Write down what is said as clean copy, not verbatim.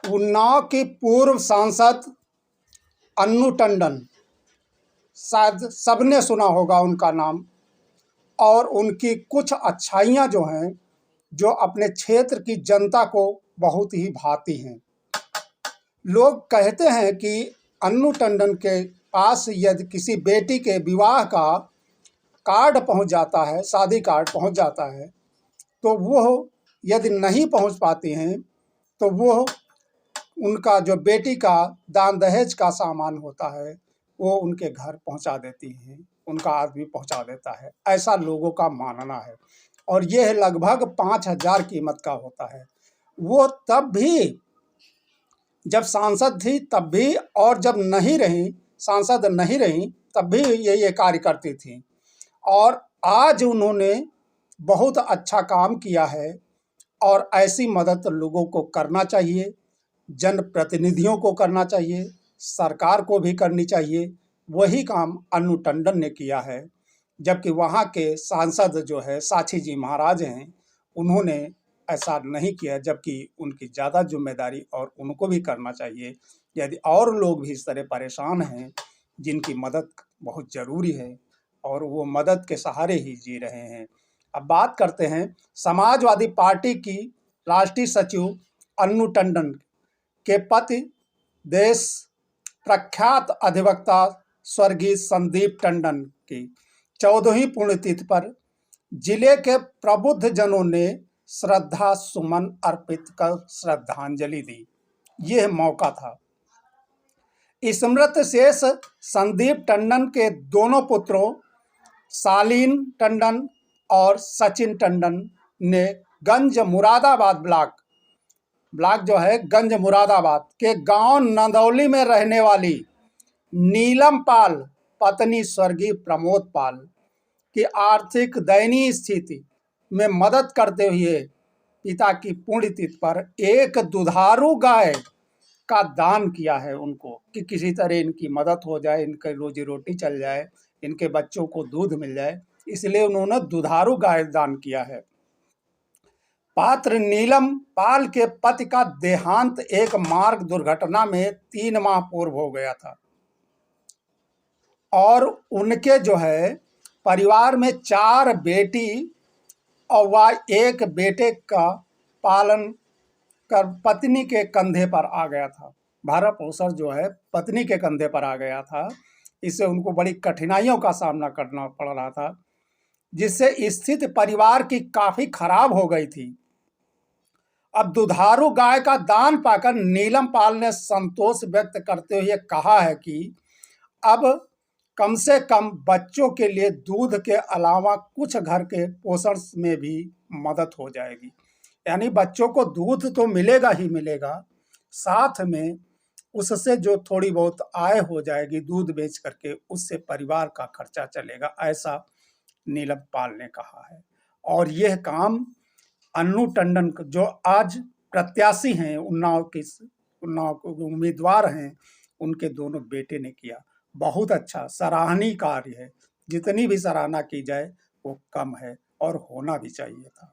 उन्नाव की पूर्व सांसद अन्नू टंडन, शायद सबने सुना होगा उनका नाम, और उनकी कुछ अच्छाइयाँ जो हैं, जो अपने क्षेत्र की जनता को बहुत ही भाती हैं। लोग कहते हैं कि अन्नू टंडन के पास यदि किसी बेटी के विवाह का कार्ड पहुंच जाता है, शादी कार्ड पहुंच जाता है, तो वो यदि नहीं पहुंच पाती हैं तो वो उनका जो बेटी का दान दहेज का सामान होता है वो उनके घर पहुंचा देती हैं, उनका आदमी पहुंचा देता है, ऐसा लोगों का मानना है। और यह लगभग 5,000 कीमत का होता है। वो तब भी जब सांसद थी तब भी, और जब नहीं रही, सांसद नहीं रही, तब भी ये कार्य करती थी। और आज उन्होंने बहुत अच्छा काम किया है और ऐसी मदद लोगों को करना चाहिए, जनप्रतिनिधियों को करना चाहिए, सरकार को भी करनी चाहिए। वही काम अन्नू टंडन ने किया है। जबकि वहाँ के सांसद जो है साक्षी जी महाराज हैं, उन्होंने ऐसा नहीं किया, जबकि उनकी ज़्यादा जिम्मेदारी और उनको भी करना चाहिए। यदि और लोग भी इस तरह परेशान हैं जिनकी मदद बहुत ज़रूरी है और वो मदद के सहारे ही जी रहे हैं। अब बात करते हैं समाजवादी पार्टी की राष्ट्रीय सचिव अन्नू टंडन के पति, देश प्रख्यात अधिवक्ता स्वर्गीय संदीप टंडन की 14वीं पुण्यतिथि पर जिले के प्रबुद्ध जनों ने श्रद्धा सुमन अर्पित कर श्रद्धांजलि दी। यह मौका था। स्मृत शेष संदीप टंडन के दोनों पुत्रों शालीन टंडन और सचिन टंडन ने गंज मुरादाबाद ब्लॉक जो है गंज मुरादाबाद के गांव नंदौली में रहने वाली नीलम पाल, पत्नी स्वर्गीय प्रमोद पाल की आर्थिक दयनीय स्थिति में मदद करते हुए पिता की पुण्यतिथि पर एक दुधारू गाय का दान किया है उनको, कि किसी तरह इनकी मदद हो जाए, इनके रोजी रोटी चल जाए, इनके बच्चों को दूध मिल जाए, इसलिए उन्होंने दुधारू गाय दान किया है। पात्र नीलम पाल के पति का देहांत एक मार्ग दुर्घटना में 3 माह पूर्व हो गया था और उनके जो है परिवार में 4 बेटी और वह एक बेटे का पालन कर पत्नी के कंधे पर आ गया था। भरण पोषण जो है पत्नी के कंधे पर आ गया था। इससे उनको बड़ी कठिनाइयों का सामना करना पड़ रहा था, जिससे स्थिति परिवार की काफी खराब हो गई थी। अब दुधारू गाय का दान पाकर नीलम पाल ने संतोष व्यक्त करते हुए कहा है कि अब कम से कम बच्चों के लिए दूध के अलावा कुछ घर के पोषण में भी मदद हो जाएगी। यानी बच्चों को दूध तो मिलेगा ही मिलेगा, साथ में उससे जो थोड़ी बहुत आय हो जाएगी दूध बेच करके, उससे परिवार का खर्चा चलेगा, ऐसा नीलम पाल ने कहा है। और यह काम अन्नू टंडन जो आज प्रत्याशी हैं, उन्नाव के उम्मीदवार हैं, उनके दोनों बेटे ने किया। बहुत अच्छा सराहनीय कार्य है। जितनी भी सराहना की जाए वो कम है और होना भी चाहिए था।